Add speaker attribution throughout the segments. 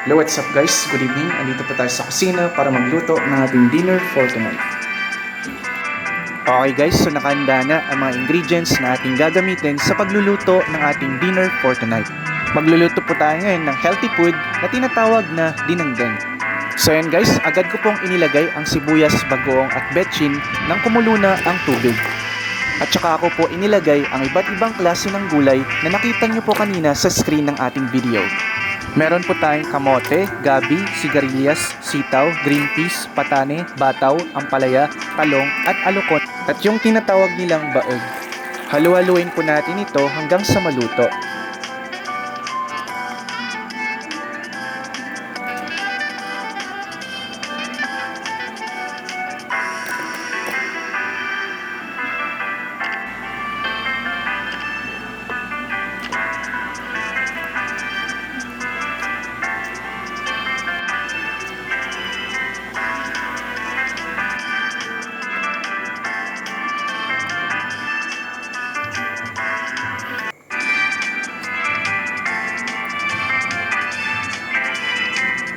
Speaker 1: Hello, what's up guys? Good evening. Andito po tayo sa kusina para magluto ng ating dinner for tonight.
Speaker 2: Okay guys, so nakahanda na ang mga ingredients na ating gagamitin sa pagluluto ng ating dinner for tonight. Magluluto po tayo ngayon ng healthy food na tinatawag na dinengdeng. So yan guys, agad ko pong inilagay ang sibuyas, bagoong at betchin nang kumulo na ang tubig. At saka ako po inilagay ang iba't ibang klase ng gulay na nakita nyo po kanina sa screen ng ating video. Meron po tayong kamote, gabi, sigarilyas, sitaw, green peas, patane, bataw, ampalaya, talong at alukon at yung tinatawag nilang baog. Halu-haluin po natin ito hanggang sa maluto.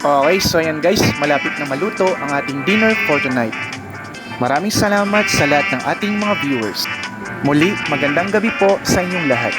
Speaker 2: Okay, so ayan guys, malapit na maluto ang ating dinner for tonight. Maraming salamat sa lahat ng ating mga viewers. Muli, magandang gabi po sa inyong lahat.